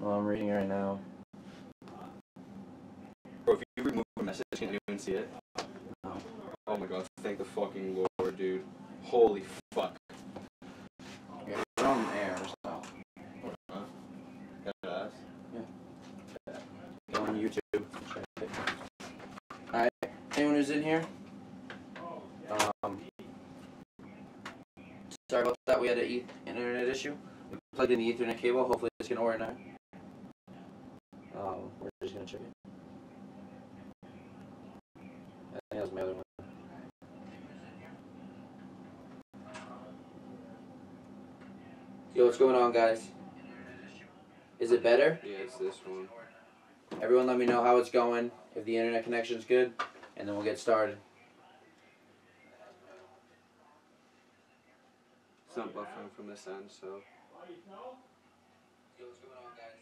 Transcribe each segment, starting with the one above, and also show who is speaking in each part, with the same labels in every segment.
Speaker 1: Well, I'm reading it right now.
Speaker 2: Bro, if you remove a message, can anyone see it?
Speaker 1: No.
Speaker 2: Oh my god, thank the fucking Lord, dude. Holy fuck.
Speaker 1: Yeah, we're on air, so.
Speaker 2: Deadass.
Speaker 1: Yeah. Go on YouTube. Check it. Alright, anyone who's in here? Sorry about that, we had an internet issue. We plugged in the Ethernet cable, hopefully it's going to work now. We're just going to check it. I think that was my other one. Yo, what's going on, guys? Is it better?
Speaker 2: Yeah, it's this one.
Speaker 1: Everyone let me know how it's going, if the internet connection's good, and then we'll get started.
Speaker 2: It's not buffering from this end, so.
Speaker 1: Yo, what's going on, guys?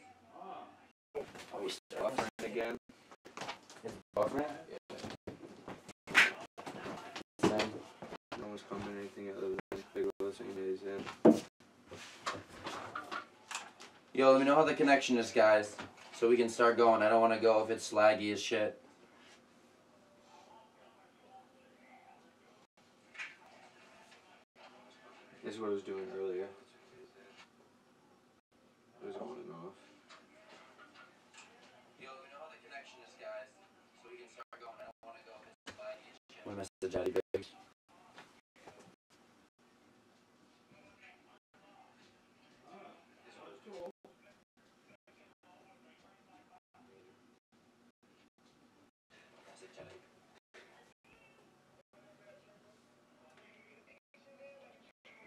Speaker 2: Are we still buffering again?
Speaker 1: Is it buffering? Yeah.
Speaker 2: No one's commenting anything other than Big Will saying that he's in.
Speaker 1: Yo, let me know how the connection is, guys, so we can start going. I don't want to go if it's laggy as shit.
Speaker 2: This is what I was doing earlier. It was on and off.
Speaker 1: Yo, let me know how the connection is, guys, so we can start going. I don't want to go if it's laggy as shit. What message, Addy Biggs?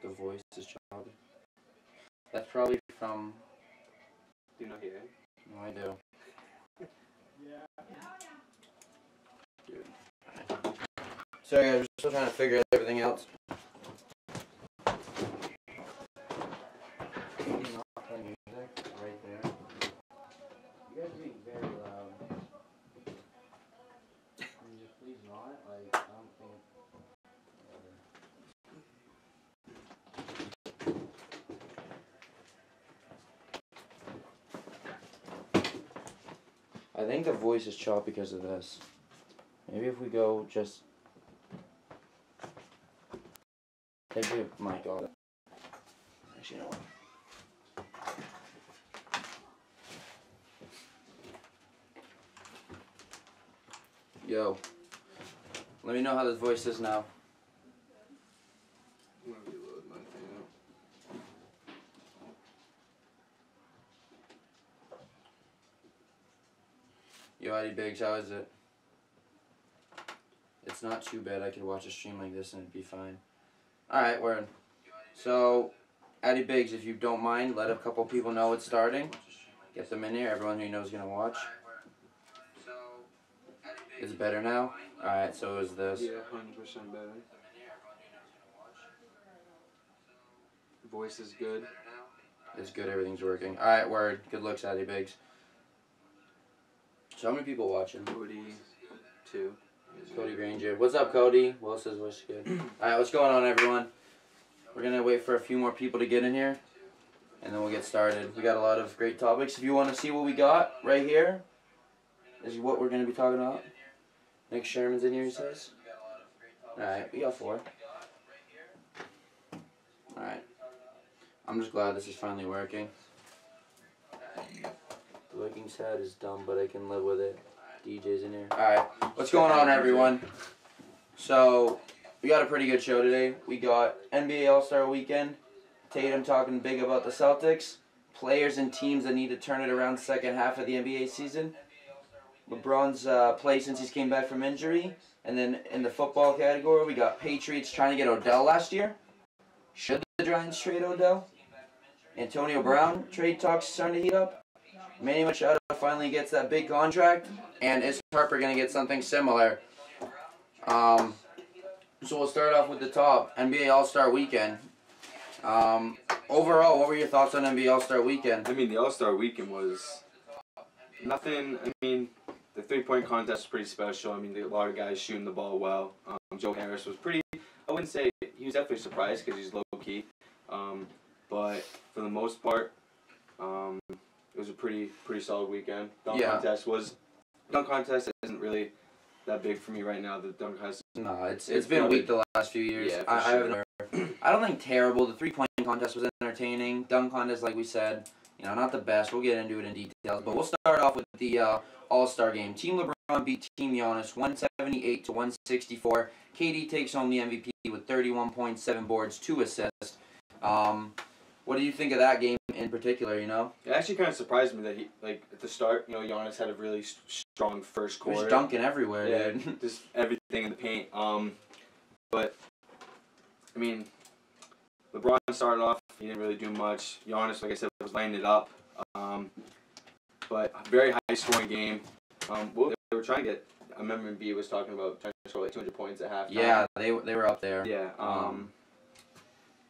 Speaker 1: The voice is choppy. That's probably from...
Speaker 2: Do you not hear it?
Speaker 1: No, I do. Dude. Sorry guys, we're still trying to figure out everything else. Not playing music right there. You guys are being very loud. Can you just please not? Like, I don't think... I think the voice is chopped because of this. Maybe if we go just... Take your mic off. Actually, you know what? Yo. Let me know how this voice is now.
Speaker 2: I'm gonna reload my thing out.
Speaker 1: Yo, Addy Biggs, how is it? It's not too bad. I could watch a stream like this and it'd be fine. Alright, we're in. So, Addy Biggs, if you don't mind, let a couple people know it's starting. Get them in here. Everyone who you know is going to watch. Is it better now? Alright, so is this.
Speaker 2: Yeah, 100% better. Voice is good.
Speaker 1: It's good, everything's working. Alright, word. Good looks, Addy Biggs. So how many people watching?
Speaker 2: 42.
Speaker 1: Cody Granger. What's up, Cody? Will says voice is good. Alright, what's going on, everyone? We're going to wait for a few more people to get in here, and then we'll get started. We got a lot of great topics. If you want to see what we got right here, this is what we're going to be talking about. Nick Sherman's in here, he says. Alright, we got 4. Alright. I'm just glad this is finally working. The Vikings hat is dumb, but I can live with it. DJ's in here. Alright, what's going on, everyone? So, we got a pretty good show today. We got NBA All-Star Weekend. Tatum talking big about the Celtics. Players and teams that need to turn it around second half of the NBA season. LeBron's play since he's came back from injury. And then in the football category, we got Patriots trying to get Odell last year. Should the Giants trade Odell? Antonio Brown trade talks starting to heat up. Manny Machado finally gets that big contract. And is Harper going to get something similar? So we'll start off with the top. NBA All-Star Weekend. Overall, what were your thoughts on NBA All-Star Weekend?
Speaker 2: I mean, the All-Star Weekend was nothing. I mean, the three-point contest was pretty special. I mean, a lot of guys shooting the ball well. Joe Harris was pretty, I wouldn't say, he was definitely surprised because he's low-key. But for the most part, it was a pretty solid weekend. Dunk contest isn't really that big for me right now. The dunk contest.
Speaker 1: No, it's been weak the last few years.
Speaker 2: Yeah,
Speaker 1: I don't think terrible. The 3-point contest was entertaining. Dunk contest, like we said, not the best. We'll get into it in details, but we'll start off with the All-Star game. Team LeBron beat Team Giannis 178 to 164. KD takes home the MVP with 31.7 boards, 2 assists. What do you think of that game in particular?
Speaker 2: It actually kind of surprised me that he at the start, Giannis had a really strong first quarter.
Speaker 1: He was dunking everywhere,
Speaker 2: yeah,
Speaker 1: dude.
Speaker 2: Just everything in the paint. But I mean, LeBron started off. He didn't really do much. Giannis, like I said, was lining it up. But a very high scoring game. They were trying to get. I remember B was talking about trying to score like 200 points at halftime.
Speaker 1: Yeah, they were up there.
Speaker 2: Yeah.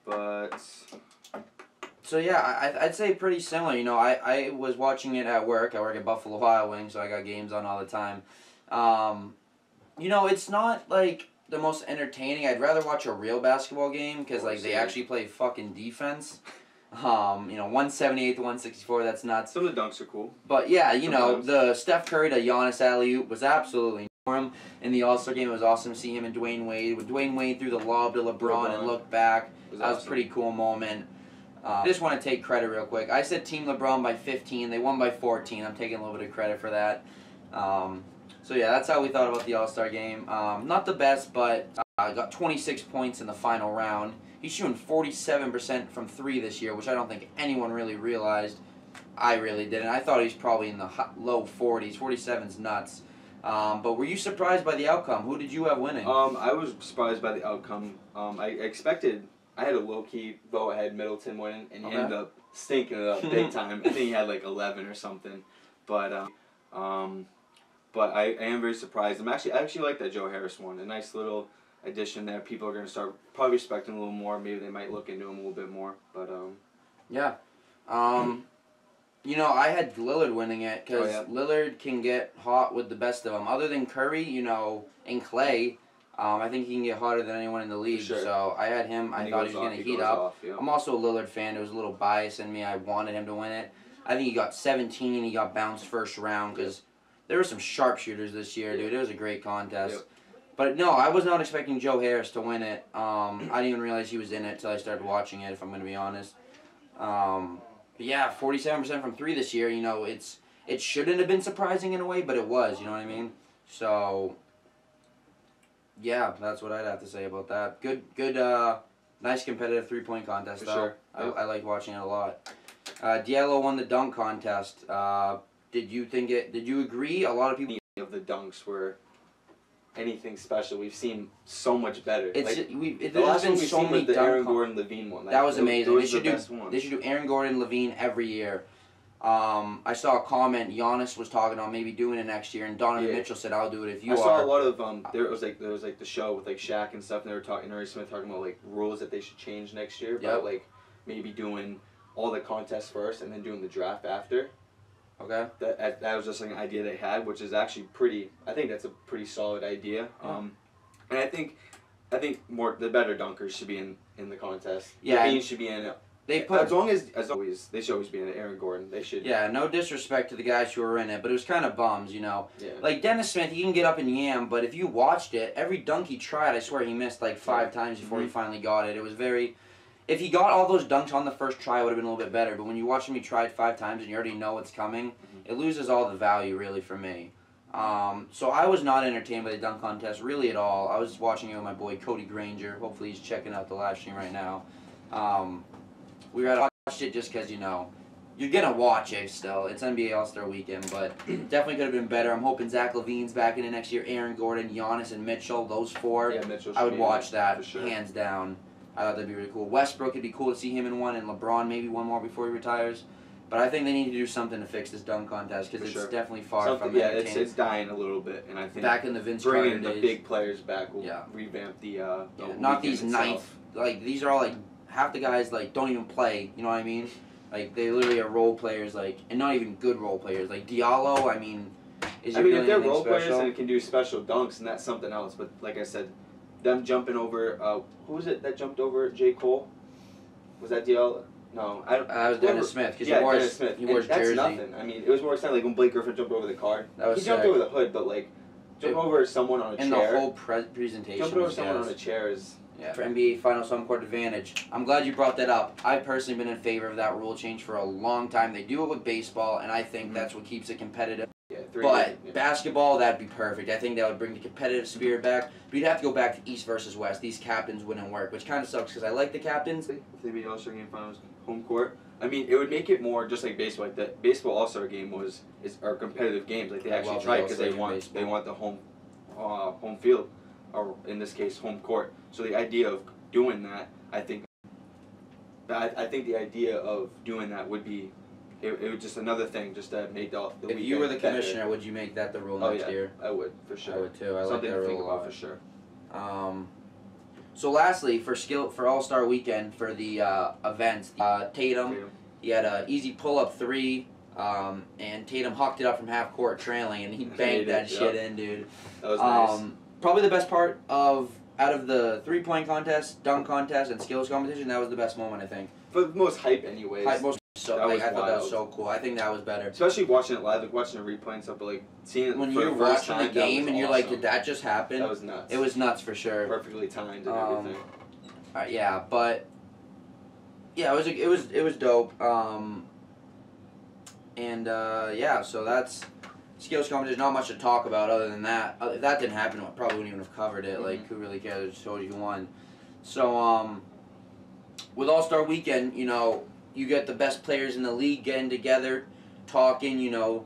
Speaker 2: But.
Speaker 1: So yeah, I'd say pretty similar. I was watching it at work. I work at Buffalo Wild Wings, so I got games on all the time. It's not like the most entertaining. I'd rather watch a real basketball game because they actually play fucking defense. 178 to 164. That's nuts.
Speaker 2: Some of the dunks are cool.
Speaker 1: But yeah, the Steph Curry to Giannis alley-oop was absolutely norm. In the All-Star game, it was awesome to see him and Dwayne Wade. When Dwayne Wade threw the lob to LeBron and looked back, that was a pretty cool moment. I just want to take credit real quick. I said Team LeBron by 15. They won by 14. I'm taking a little bit of credit for that. So yeah, that's how we thought about the All-Star game. Not the best, but got 26 points in the final round. He's shooting 47% from 3 this year, which I don't think anyone really realized. I really didn't. I thought he was probably in the low 40s. 47's nuts. But were you surprised by the outcome? Who did you have winning?
Speaker 2: I was surprised by the outcome. I had a low-key vote. I had Middleton winning, and he ended up stinking it up big time. I think he had like 11 or something. But I am very surprised. I actually like that Joe Harris one. A nice little addition there. People are going to start probably respecting him a little more. Maybe they might look into him a little bit more. But
Speaker 1: yeah. I had Lillard winning it because Lillard can get hot with the best of them. Other than Curry, and Clay, I think he can get hotter than anyone in the league.
Speaker 2: Sure.
Speaker 1: So I had him. I thought he was going to heat up. I'm also a Lillard fan. There was a little bias in me. I wanted him to win it. I think he got 17. He got bounced first round because there were some sharpshooters this year, dude. It was a great contest.
Speaker 2: Yep.
Speaker 1: But no, I was not expecting Joe Harris to win it. I didn't even realize he was in it until I started watching it, if I'm going to be honest. But yeah, 47% from 3 this year. It shouldn't have been surprising in a way, but it was. You know what I mean? So yeah, that's what I'd have to say about that. Good, nice competitive 3-point contest though.
Speaker 2: Sure.
Speaker 1: I liked watching it a lot. Diallo won the dunk contest. Did you agree? A lot of people
Speaker 2: of the dunks were anything special. We've seen so much better.
Speaker 1: There's been so many
Speaker 2: the
Speaker 1: dunk
Speaker 2: Aaron Gordon Levine one.
Speaker 1: That was amazing.
Speaker 2: They
Speaker 1: should do Aaron Gordon Levine every year. I saw a comment. Giannis was talking about maybe doing it next year, and Donovan Mitchell said, "I'll do it if you are."
Speaker 2: I saw a lot of there was the show with Shaq and stuff, and they were talking. Henry Smith talking about rules that they should change next year. About maybe doing all the contests first and then doing the draft after.
Speaker 1: Okay.
Speaker 2: That was just an idea they had, which is actually pretty. I think that's a pretty solid idea. And I think the better dunkers should be in the contest.
Speaker 1: Yeah.
Speaker 2: Levine should be in it. As always, they should always be in it. Aaron Gordon, they should.
Speaker 1: Yeah, no disrespect to the guys who were in it, but it was kind of bums,
Speaker 2: Yeah.
Speaker 1: Like Dennis Smith, he can get up and yam, but if you watched it, every dunk he tried, I swear he missed 5 times before he finally got it. It was very. If he got all those dunks on the first try, it would have been a little bit better. But when you watch him, he tried 5 times and you already know what's coming. It loses all the value, really, for me. So I was not entertained by the dunk contest, really, at all. I was watching it with my boy, Cody Granger. Hopefully he's checking out the live stream right now. We watched it just because, you're going to watch it still. It's NBA All-Star Weekend, but definitely could have been better. I'm hoping Zach LaVine's back in it next year. Aaron Gordon, Giannis, and Mitchell, those 4.
Speaker 2: Yeah, Mitchell
Speaker 1: I would watch that,
Speaker 2: sure.
Speaker 1: Hands down. I thought that'd be really cool. Westbrook, it'd be cool to see him in one, and LeBron maybe one more before he retires. But I think they need to do something to fix this dunk contest because it's definitely far from entertaining.
Speaker 2: It's dying a little bit, and I think
Speaker 1: back in the Vince Carter
Speaker 2: bringing
Speaker 1: days,
Speaker 2: the big players back will revamp the
Speaker 1: not these ninth. These are all half the guys don't even play. You know what I mean? They literally are role players, and not even good role players. Diallo, is he really
Speaker 2: if they're
Speaker 1: special?
Speaker 2: role players and can do special dunks, and that's something else. But like I said, them jumping over, who was it that jumped over J. Cole? Was that Diallo? No,
Speaker 1: I was Dennis Smith because he wore his jersey.
Speaker 2: That's nothing. I mean, it was more exciting like when Blake Griffin jumped over the car. He jumped over the hood, but like jumping over someone on a chair.
Speaker 1: And the whole presentation.
Speaker 2: Jumping over someone on a chair is.
Speaker 1: Yeah, for NBA Finals home court advantage. I'm glad you brought that up. I've personally been in favor of that rule change for a long time. They do it with baseball, and I think that's what keeps it competitive.
Speaker 2: Yeah,
Speaker 1: basketball, that'd be perfect. I think that would bring the competitive spirit back. But you'd have to go back to East versus West. These captains wouldn't work, which kind of sucks because I like the captains.
Speaker 2: If they beat All-Star Game Finals home court, I mean, it would make it more just like baseball. Like the baseball All-Star Game are competitive games. Like they actually try because they want the home field, or in this case, home court. So the idea of doing that, I think the idea of doing that would be, it was just another thing just to make the
Speaker 1: If you were the commissioner, would you make that the rule next year?
Speaker 2: I would, for sure.
Speaker 1: I would too. I
Speaker 2: Something
Speaker 1: like that
Speaker 2: to think
Speaker 1: rule
Speaker 2: about for sure.
Speaker 1: So lastly, for All-Star Weekend, for the events, Tatum, he had an easy pull-up 3, and Tatum hucked it up from half court trailing, and he banged that shit in, dude.
Speaker 2: That was nice.
Speaker 1: Probably the best part out of the 3-point contest, dunk contest, and skills competition, that was the best moment, I think.
Speaker 2: For the most hype anyways.
Speaker 1: I thought that was so cool. I think that was better.
Speaker 2: Especially watching it live, like watching a replay and stuff, but like seeing it
Speaker 1: when
Speaker 2: for
Speaker 1: you're
Speaker 2: the first
Speaker 1: watching
Speaker 2: time,
Speaker 1: the game and you're like, did that just happen?
Speaker 2: That was nuts.
Speaker 1: It was nuts for sure.
Speaker 2: Perfectly timed and everything.
Speaker 1: Yeah, but yeah, it was dope. Yeah, so that's skills competition. Not much to talk about other than that. If that didn't happen, I probably wouldn't even have covered it. Like, who really cares? I just told you who won. So with All-Star Weekend, you know, you get the best players in the league getting together, talking, you know,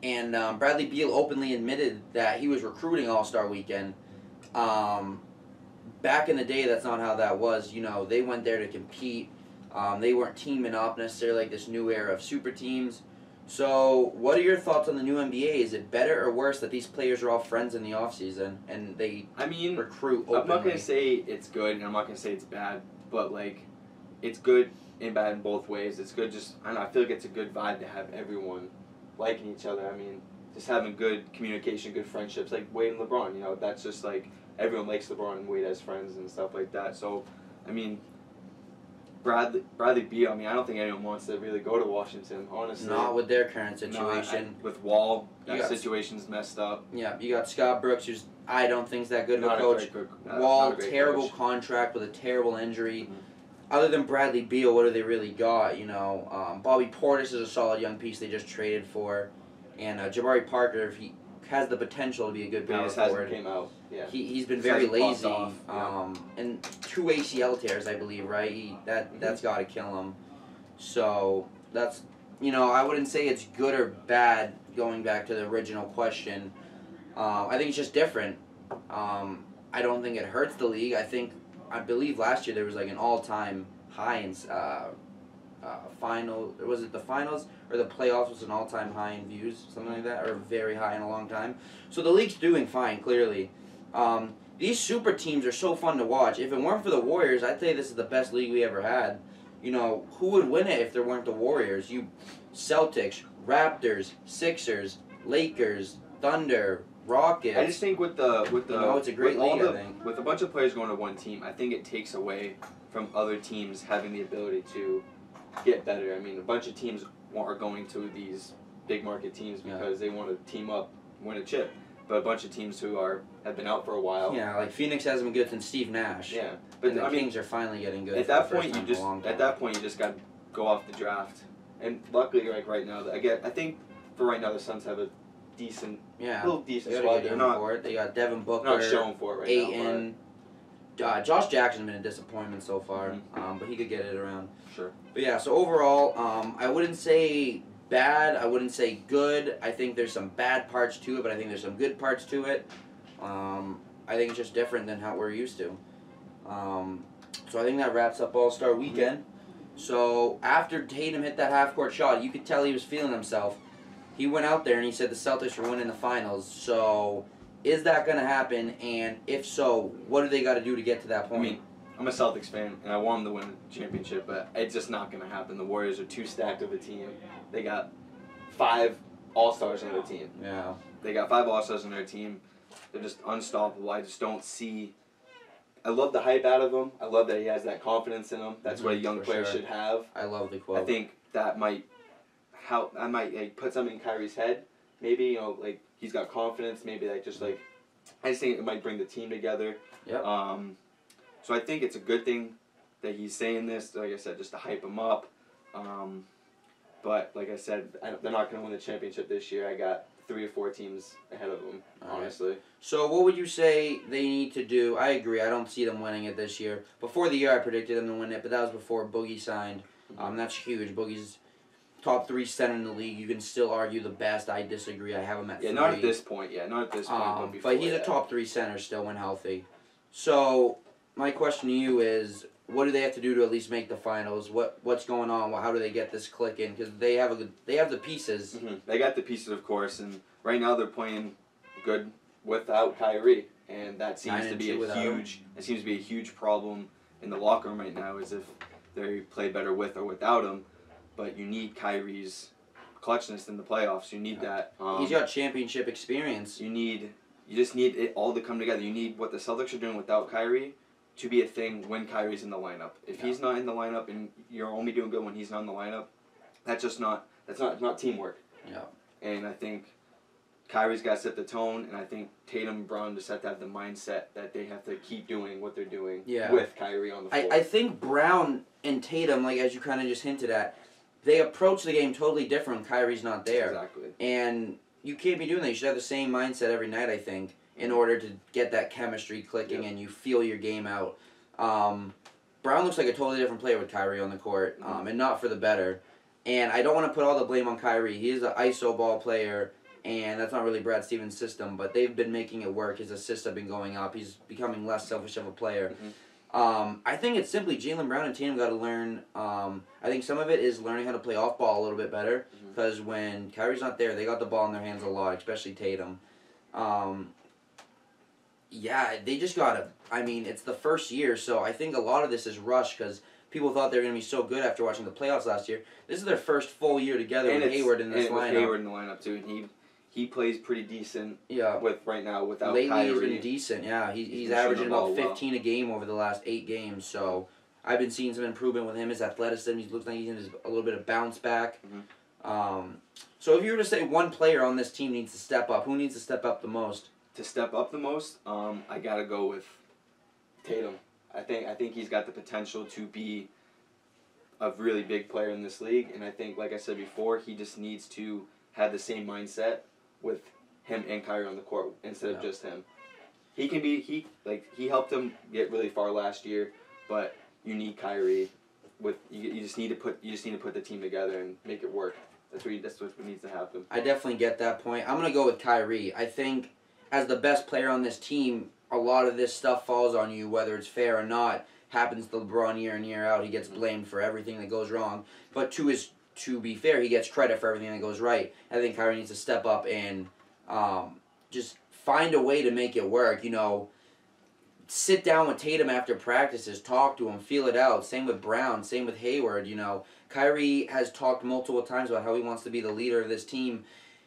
Speaker 1: and Bradley Beal openly admitted that he was recruiting All-Star Weekend. Back in the day, that's not how that was. You know, they went there to compete. They weren't teaming up necessarily like this new era of super teams. So, what are your thoughts on the new NBA? Is it better or worse that these players are all friends in the offseason and they recruit openly?
Speaker 2: I'm not going to say it's good and I'm not going to say it's bad, but, like, it's good and bad in both ways. It's good just, I don't know, I feel like it's a good vibe to have everyone liking each other. I mean, just having good communication, good friendships, like Wade and LeBron, you know, that's just, like, everyone likes LeBron and Wade as friends and stuff like that. So, I mean, Bradley Beal, I mean, I don't think anyone wants to really go to Washington, honestly.
Speaker 1: Not with their current situation.
Speaker 2: With Wall, that situation's messed up.
Speaker 1: Yeah, you got Scott Brooks, who's I don't think's that good of a coach. Wall, terrible contract with a terrible injury. Other than Bradley Beal, what do they really got? You know, Bobby Portis is a solid young piece they just traded for, and Jabari Parker, if he has the potential to be a good power forward.
Speaker 2: Came out. Yeah.
Speaker 1: He's been very lazy, and 2 ACL tears, I believe, right? That's got to kill him. So that's, you know, I wouldn't say it's good or bad. Going back to the original question, I think it's just different. I don't think it hurts the league. I believe last year there was like an all-time high in final. Was it the finals or the playoffs was an all-time high in views, something like that, or very high in a long time. So the league's doing fine, clearly. These super teams are so fun to watch. If it weren't for the Warriors, I'd say this is the best league we ever had. You know, who would win it if there weren't the Warriors? Celtics, Raptors, Sixers, Lakers, Thunder, Rockets.
Speaker 2: I just think with
Speaker 1: it's a great league. I think
Speaker 2: with a bunch of players going to one team, I think it takes away from other teams having the ability to get better. I mean, a bunch of teams are going to these big market teams because they want to team up, win a chip. But a bunch of teams who have been out for a while.
Speaker 1: Yeah, like Phoenix hasn't been good since Steve Nash.
Speaker 2: Yeah,
Speaker 1: but the Kings are finally getting good.
Speaker 2: At that point, you just got to go off the draft. And luckily, like right now, I think for right now the Suns have a decent, little decent squad.
Speaker 1: They got Devin Booker,
Speaker 2: not showing for it right
Speaker 1: Ayton. Josh Jackson's been a disappointment so far, but he could get it around.
Speaker 2: Sure.
Speaker 1: But yeah, so overall, I wouldn't say bad. I wouldn't say good. I think there's some bad parts to it, but I think there's some good parts to it. I think it's just different than how we're used to. So I think that wraps up All-Star Weekend. So after Tatum hit that half-court shot, you could tell he was feeling himself. He went out there and he said the Celtics were winning the finals. So is that going to happen? And if so, what do they got to do to get to that point?
Speaker 2: I mean, I'm a Celtics fan, and I want them to win the championship, but it's just not going to happen. The Warriors are too stacked of a team. They got 5 All-Stars on their team.
Speaker 1: Yeah.
Speaker 2: They got 5 All-Stars on their team. They're just unstoppable. I just don't see I love the hype out of him. I love that he has that confidence in him. That's what a young player should have.
Speaker 1: I love the quote.
Speaker 2: I think that might like, put something in Kyrie's head. Maybe, you know, like, he's got confidence. Maybe, like, just, like, I just think it might bring the team together.
Speaker 1: Yep.
Speaker 2: So I think it's a good thing that he's saying this, like I said, just to hype him up. But, like I said, they're not going to win the championship this year. I got 3 or 4 teams ahead of them, honestly.
Speaker 1: So what would you say they need to do? I agree. I don't see them winning it this year. Before the year, I predicted them to win it, but that was before Boogie signed. That's huge. Boogie's top 3 center in the league. You can still argue the best. I disagree. I have him at 3.
Speaker 2: Not at this point. Yeah, not at this point. But before
Speaker 1: but he's a top 3 center still when healthy. So my question to you is, what do they have to do to at least make the finals? What's going on? How do they get this clicking? Because they have the pieces.
Speaker 2: They got the pieces, of course, and right now they're playing good without Kyrie, and that seems to be a huge problem in the locker room right now. Is if they play better with or without him, but you need Kyrie's clutchness in the playoffs. You need that.
Speaker 1: He's got championship experience.
Speaker 2: You just need it all to come together. You need what the Celtics are doing without Kyrie to be a thing when Kyrie's in the lineup. If he's not in the lineup and you're only doing good when he's not in the lineup, that's not teamwork.
Speaker 1: Yeah.
Speaker 2: And I think Kyrie's got to set the tone, and I think Tatum and Brown just have to have the mindset that they have to keep doing what they're doing with Kyrie on the floor.
Speaker 1: I think Brown and Tatum, like as you kind of just hinted at, they approach the game totally different when Kyrie's not there.
Speaker 2: Exactly.
Speaker 1: And you can't be doing that. You should have the same mindset every night, I think, in order to get that chemistry clicking and you feel your game out. Brown looks like a totally different player with Kyrie on the court, and not for the better. And I don't want to put all the blame on Kyrie. He is an ISO ball player, and that's not really Brad Stevens' system, but they've been making it work. His assists have been going up. He's becoming less selfish of a player. I think it's simply Jaylen Brown and Tatum got to learn. I think some of it is learning how to play off ball a little bit better, because when Kyrie's not there, they got the ball in their hands a lot, especially Tatum. Yeah, they just got to, I mean, it's the first year, so I think a lot of this is rushed because people thought they were going to be so good after watching the playoffs last year. This is their first full year together with Hayward in this lineup.
Speaker 2: With Hayward in the lineup, too, and he plays pretty decent right now without
Speaker 1: Lately
Speaker 2: Kyrie.
Speaker 1: Lately he's been decent, yeah. He's averaging about 15 a game over the last 8 games, so I've been seeing some improvement with him. His athleticism, he looks like he's in a little bit of bounce back. So if you were to say one player on this team needs to step up, who needs to step up the most?
Speaker 2: To step up the most, I gotta go with Tatum. I think he's got the potential to be a really big player in this league, and I think, like I said before, he just needs to have the same mindset with him and Kyrie on the court instead of just him. He can be he helped him get really far last year, but you need Kyrie. You just need to put the team together and make it work. That's what needs to happen.
Speaker 1: I definitely get that point. I'm gonna go with Kyrie. I think as the best player on this team, a lot of this stuff falls on you, whether it's fair or not. Happens to LeBron year in, year out. He gets blamed for everything that goes wrong. But to be fair, he gets credit for everything that goes right. I think Kyrie needs to step up and just find a way to make it work. You know, sit down with Tatum after practices, talk to him, feel it out. Same with Brown, same with Hayward. You know, Kyrie has talked multiple times about how he wants to be the leader of this team.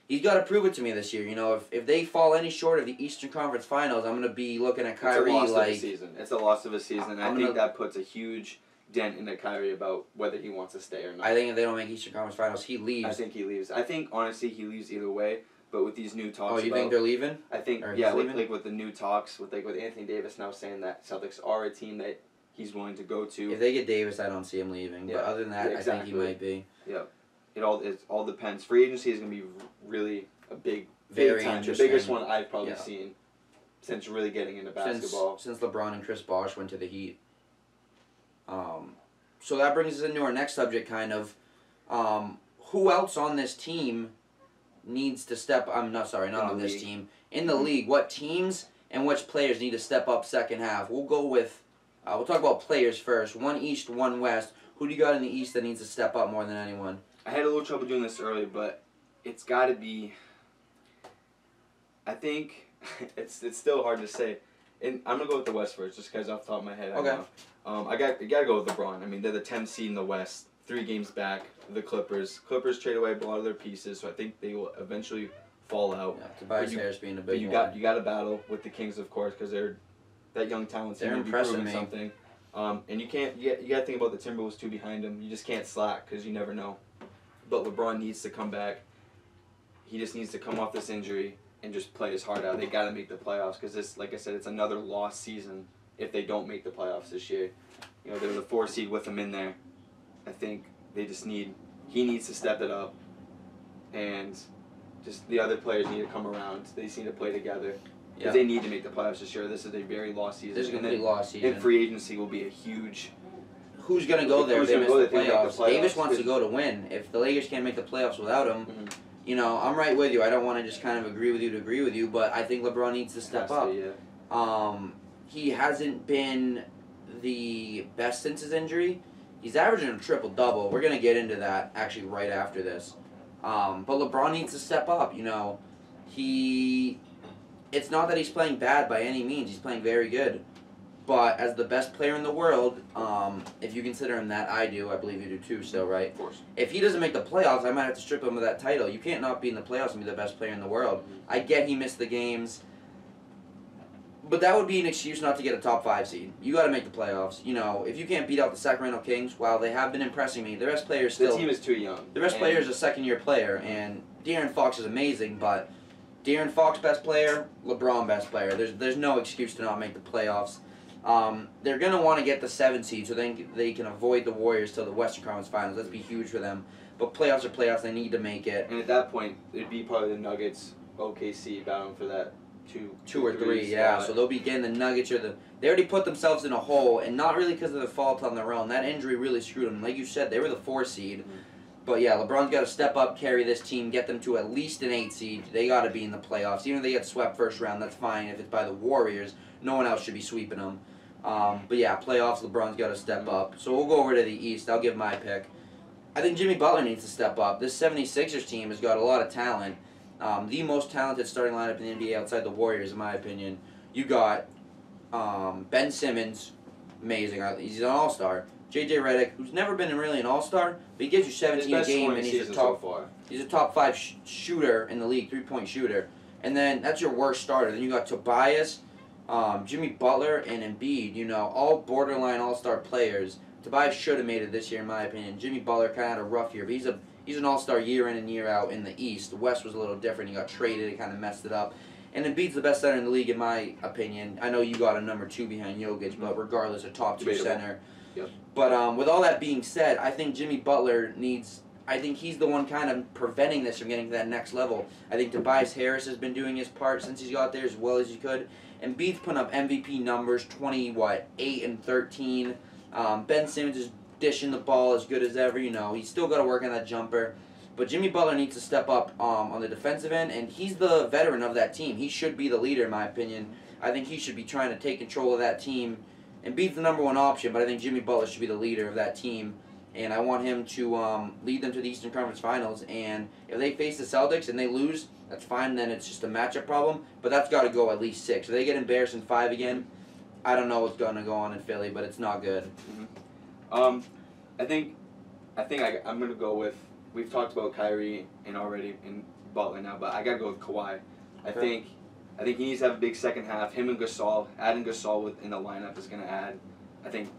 Speaker 1: He's got to prove it to me this year. You know, if they fall any short of the Eastern Conference Finals, I'm going to be looking at Kyrie
Speaker 2: like...
Speaker 1: It's
Speaker 2: a loss of a season. I think that puts a huge dent into Kyrie about whether he wants to stay or not.
Speaker 1: I think if they don't make Eastern Conference Finals, he leaves.
Speaker 2: I think he leaves. I think, honestly, he leaves either way. But with these new talks
Speaker 1: think they're leaving?
Speaker 2: I think, with the new talks, with Anthony Davis now saying that Celtics are a team that he's willing to go to.
Speaker 1: If they get Davis, I don't see him leaving. Yeah. But other than that, I think he might be.
Speaker 2: Yeah. It all depends. Free agency is going to be really a big time. The biggest one I've probably seen since really getting into basketball.
Speaker 1: Since LeBron and Chris Bosh went to the Heat. So that brings us into our next subject, kind of. Who else on this team needs to step... not on this team. In the league, what teams and which players need to step up second half? We'll go with... we'll talk about players first. One East, one West. Who do you got in the East that needs to step up more than anyone?
Speaker 2: I had a little trouble doing this earlier, but it's got to be... I think it's still hard to say. And I'm going to go with the West first, just because off the top of my head.
Speaker 1: Okay.
Speaker 2: I got to go with LeBron. I mean, they're the 10th seed in the West, 3 games back. The Clippers. Clippers trade away a lot of their pieces, so I think they will eventually fall out.
Speaker 1: Yeah, Tobias Harris being a big one.
Speaker 2: You got to battle with the Kings, of course, because they're that young talent.
Speaker 1: They're impressing me.
Speaker 2: Something. And you got to think about the Timberwolves too behind him. You just can't slack because you never know. But LeBron needs to come back. He just needs to come off this injury and just play his heart out. They got to make the playoffs because this, like I said, it's another lost season if they don't make the playoffs this year. You know, they're the 4 seed with him in there. I think they just he needs to step it up, and just the other players need to come around. They just need to play together. Because they need to make the playoffs this year. This is a very lost season.
Speaker 1: This is a complete lost season.
Speaker 2: And free agency will be a huge...
Speaker 1: Who's going to go there if they miss the playoffs? Davis wants to go to win. If the Lakers can't make the playoffs without him, you know, I'm right with you. I don't want to just kind of agree with you, but I think LeBron needs to step up. He hasn't been the best since his injury. He's averaging a triple-double. We're going to get into that actually right after this. But LeBron needs to step up. You know, it's not that he's playing bad by any means. He's playing very good. But as the best player in the world, if you consider him that, I do. I believe you do too, so, right?
Speaker 2: Of course.
Speaker 1: If he doesn't make the playoffs, I might have to strip him of that title. You can't not be in the playoffs and be the best player in the world. I get he missed the games. But that would be an excuse not to get a top 5 seed. You got to make the playoffs. You know, if you can't beat out the Sacramento Kings, while they have been impressing me, the best player is still...
Speaker 2: The team is too young.
Speaker 1: The best player is a second-year player, and De'Aaron Fox is amazing, but De'Aaron Fox best player, LeBron best player. There's no excuse to not make the playoffs. They're going to want to get the 7 seed so they can avoid the Warriors till the Western Conference Finals. That'd be huge for them. But playoffs are playoffs. They need to make it.
Speaker 2: And at that point, it'd be probably the Nuggets, OKC battling for that two
Speaker 1: or three, yeah. So they'll be getting the Nuggets they already put themselves in a hole, and not really because of their fault on their own. That injury really screwed them. Like you said, they were the 4 seed. But yeah, LeBron's got to step up, carry this team, get them to at least an 8 seed. They got to be in the playoffs. Even if they get swept first round, that's fine. If it's by the Warriors, no one else should be sweeping them. But yeah, playoffs, LeBron's got to step up. So we'll go over to the East. I'll give my pick. I think Jimmy Butler needs to step up. This 76ers team has got a lot of talent. The most talented starting lineup in the NBA outside the Warriors, in my opinion. You got Ben Simmons, amazing. He's an all-star. J.J. Redick, who's never been really an all-star, but he gives you 17 a game, and he's a top 5 shooter in the league, 3-point shooter. And then that's your worst starter. Then you got Tobias, Jimmy Butler, and Embiid. You know, all borderline all-star players. Tobias should have made it this year, in my opinion. Jimmy Butler kind of had a rough year, but he's an all-star year in and year out in the East. The West was a little different. He got traded. It kind of messed it up. And Embiid's the best center in the league, in my opinion. I know you got a number 2 behind Jokic, but regardless, a top 2 center.
Speaker 2: Yep.
Speaker 1: But with all that being said, I think Jimmy Butler I think he's the one kind of preventing this from getting to that next level. I think Tobias Harris has been doing his part since he's got there as well as he could. Embiid's putting up MVP numbers, 8 and 13. Ben Simmons is dishing the ball as good as ever. You know, he's still got to work on that jumper. But Jimmy Butler needs to step up on the defensive end, and he's the veteran of that team. He should be the leader, in my opinion. I think he should be trying to take control of that team. Embiid's the number 1 option, but I think Jimmy Butler should be the leader of that team. And I want him to lead them to the Eastern Conference Finals. And if they face the Celtics and they lose, that's fine. Then it's just a matchup problem. But that's got to go at least 6. If they get embarrassed in 5 again, I don't know what's going to go on in Philly, but it's not good.
Speaker 2: I think I'm going to go with, we've talked about Kyrie and Butler now, but I got to go with Kawhi.
Speaker 1: Okay.
Speaker 2: I think he needs to have a big second half. Him and Gasol, adding Gasol in the lineup is going to add, I think,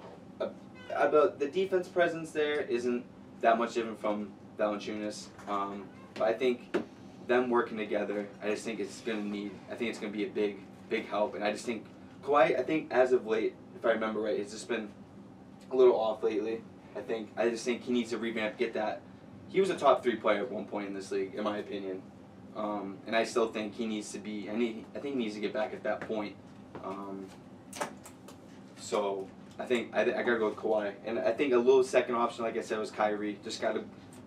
Speaker 2: about the defense presence there isn't that much different from Valanciunas. But I think them working together, I just think it's going to be a big help. And I just think Kawhi, I think as of late, if I remember right, it's just been a little off lately. I just think he needs to revamp, get that. He was a top 3 player at one point in this league, in my opinion. And I still think he needs to be, I think he needs to get back at that point. So I think I gotta go with Kawhi, and I think a little second option, like I said, was Kyrie. Just gotta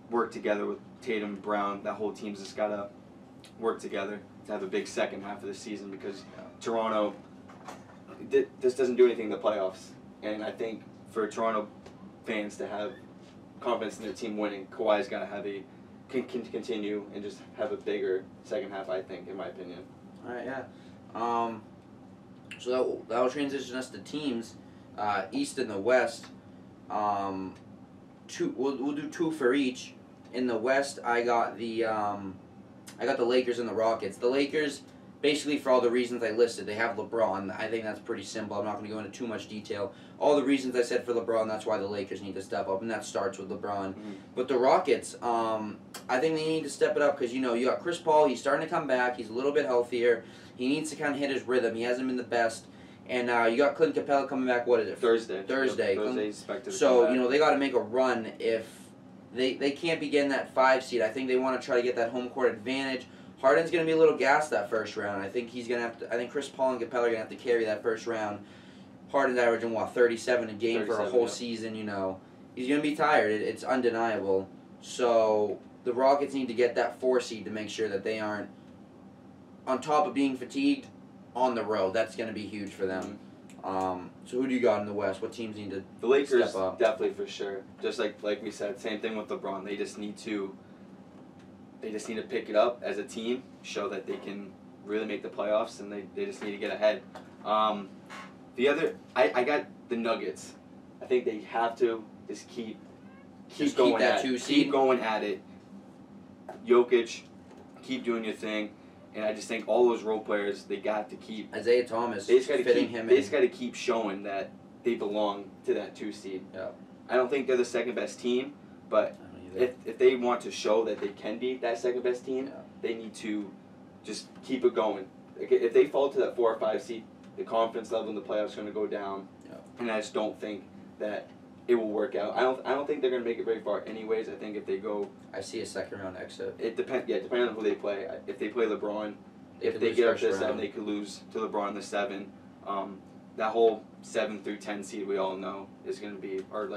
Speaker 2: work together with Tatum, Brown. That whole team's just gotta work together to have a big second half of the season, because Toronto just doesn't do anything in the playoffs. And I think for Toronto fans to have confidence in their team winning, Kawhi's got to can continue and just have a bigger second half, I think, in my opinion.
Speaker 1: All right, yeah. So that will transition us to teams, East and the West. We'll do 2 for each. In the West, I got the Lakers and the Rockets. The Lakers basically for all the reasons I listed. They have LeBron. I think that's pretty simple. I'm not going to go into too much detail. All the reasons I said for LeBron, that's why the Lakers need to step up, and that starts with LeBron.
Speaker 2: Mm-hmm.
Speaker 1: But the Rockets, I think they need to step it up because, you got Chris Paul. He's starting to come back. He's a little bit healthier. He needs to kind of hit his rhythm. He hasn't been the best. And you got Clint Capella coming back, what is it?
Speaker 2: Thursday.
Speaker 1: Yep,
Speaker 2: Thursday expected to
Speaker 1: So,
Speaker 2: come back.
Speaker 1: they got to make a run if they can't be getting that 5 seed. I think they want to try to get that home court advantage. Harden's going to be a little gassed that first round. I think he's going to have to. I think Chris Paul and Capella are going to have to carry that first round. Harden's averaging 37 a game for a whole season. He's going to be tired. It's undeniable. So the Rockets need to get that 4 seed to make sure that they aren't on top of being fatigued on the road. That's going to be huge for them. So who do you got in the West? What teams need to
Speaker 2: The Lakers,
Speaker 1: step up?
Speaker 2: definitely for sure. Just like we said, same thing with LeBron. They just need to pick it up as a team, show that they can really make the playoffs, and they just need to get ahead. The other, I got the Nuggets. I think they have to just keep going
Speaker 1: that
Speaker 2: at
Speaker 1: 2
Speaker 2: it.
Speaker 1: seed?
Speaker 2: Keep going at it. Jokic, keep doing your thing. And I just think all those role players, they got to keep
Speaker 1: Isaiah Thomas.
Speaker 2: They just got to
Speaker 1: fitting
Speaker 2: keep.
Speaker 1: him
Speaker 2: They
Speaker 1: in.
Speaker 2: just got to keep showing that they belong to that 2 seed.
Speaker 1: Yeah.
Speaker 2: I don't think they're the second best team, but if they want to show that they can be that second best team, they need to just keep it going. If they fall to that 4 or 5 seed, the confidence level in the playoffs is going to go down, and I just don't think that it will work out. I don't think they're going to make it very far anyways. I think if they go,
Speaker 1: I see a second round exit.
Speaker 2: it depends. Yeah, depending on who they play. If they play LeBron, if they get up to 7, they could lose to LeBron in the 7. That whole 7 through 10 seed we all know is going to be, or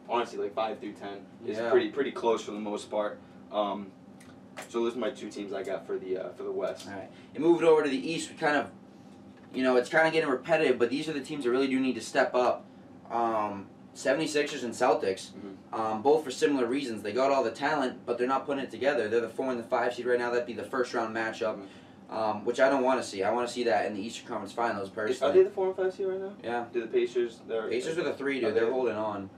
Speaker 2: honestly 5 through 10 is pretty close for the most part. So those are my 2 teams I got for the West.
Speaker 1: All right, and moving over to the East, we kind of, it's kind of getting repetitive, but these are the teams that really do need to step up. 76ers and Celtics, both for similar reasons. They got all the talent, but they're not putting it together. They're the 4 and the 5 seed right now. That'd be the first round matchup. Which I don't want to see. I want to see that in the Eastern Conference Finals, personally.
Speaker 2: Are they the 4 and 5 seed right now?
Speaker 1: Yeah.
Speaker 2: Do the Pacers?
Speaker 1: Pacers are the 3, dude. They're holding on.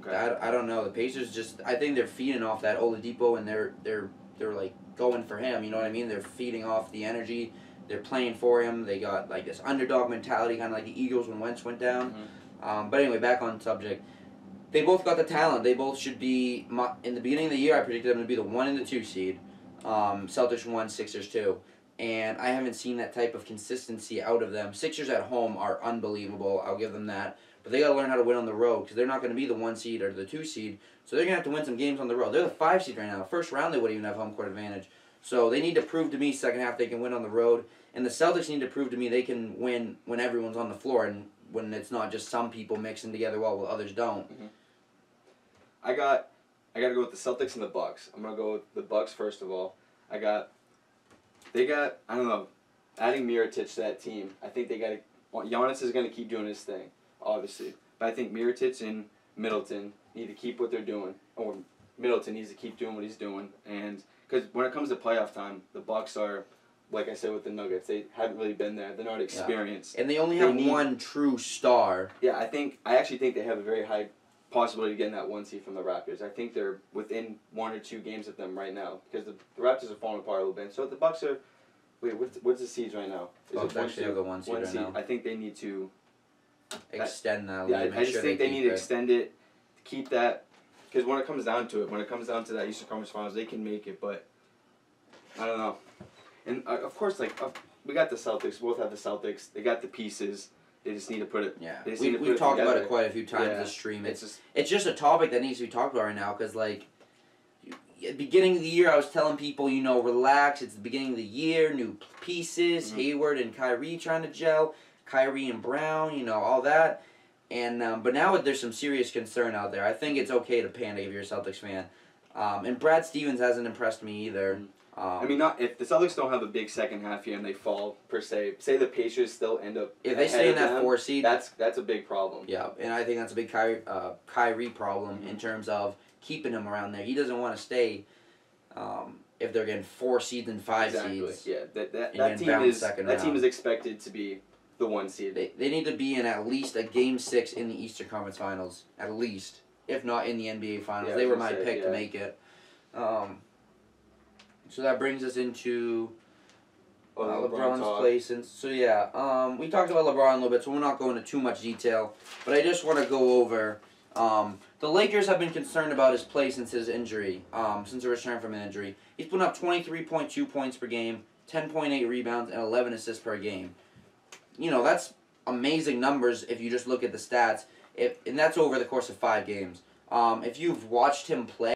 Speaker 2: Okay.
Speaker 1: I don't know. The Pacers I think they're feeding off that Oladipo, and they're like going for him. You know what I mean? They're feeding off the energy. They're playing for him. They got like this underdog mentality, kind of like the Eagles when Wentz went down. But anyway, back on subject. They both got the talent. They both should be in the beginning of the year. I predicted them to be the 1 and the 2 seed. Celtics 1, Sixers 2. And I haven't seen that type of consistency out of them. Sixers at home are unbelievable. I'll give them that. But they got to learn how to win on the road because they're not going to be the 1 seed or the 2 seed. So they're going to have to win some games on the road. They're the 5 seed right now. First round, they wouldn't even have home court advantage. So they need to prove to me second half they can win on the road. And the Celtics need to prove to me they can win when everyone's on the floor and when it's not just some people mixing together well while others don't.
Speaker 2: I got to go with the Celtics and the Bucks. I'm going to go with the Bucks first of all. They got, I don't know, adding Mirotic to that team. I think they got to, Giannis is going to keep doing his thing, obviously. But I think Mirotic and Middleton need to keep what they're doing. Or Middleton needs to keep doing what he's doing. And because when it comes to playoff time, the Bucks are, like I said with the Nuggets, they haven't really been there. They're not experienced.
Speaker 1: And they only have one true star.
Speaker 2: Yeah, I actually think they have a very high possibility of getting that 1 seed from the Raptors. I think they're within 1 or 2 games of them right now because the Raptors are falling apart a little bit. So the Bucks are. Wait, what's the seeds right now?
Speaker 1: Bucks actually have the 1 seed right now.
Speaker 2: I think they need to
Speaker 1: extend that.
Speaker 2: Yeah, I just think they need to extend it, keep that, because when it comes down to that Eastern Conference Finals, they can make it. But I don't know. And of course, we got the Celtics. We both have the Celtics. They got the pieces. They just need to put it.
Speaker 1: Yeah, we've talked about it quite a few times this stream. It's just a topic that needs to be talked about right now because, at the beginning of the year, I was telling people, relax. It's the beginning of the year, new pieces, Hayward and Kyrie trying to gel, Kyrie and Brown, all that. And but now there's some serious concern out there. I think it's okay to panic if you're a Celtics fan. And Brad Stevens hasn't impressed me either.
Speaker 2: I mean, not if the Celtics don't have a big second half here and they fall per se. Say the Pacers still end up.
Speaker 1: If they stay in that 4 seed,
Speaker 2: that's a big problem.
Speaker 1: Yeah, and I think that's a big Kyrie problem in terms of keeping him around there. He doesn't want to stay if they're getting 4 seeds and 5 seeds.
Speaker 2: Yeah, that team is expected to be the 1 seed.
Speaker 1: They need to be in at least a Game 6 in the Eastern Conference Finals, at least, if not in the NBA Finals.
Speaker 2: Yeah,
Speaker 1: they were my pick to make it. So that brings us into LeBron's play since. So yeah, we talked about LeBron a little bit, so we're not going into too much detail. But I just want to go over. The Lakers have been concerned about his play since his injury, since he returned from an injury. He's putting up 23.2 points per game, 10.8 rebounds, and 11 assists per game. You know, that's amazing numbers if you just look at the stats. And that's over the course of 5 games. If you've watched him play,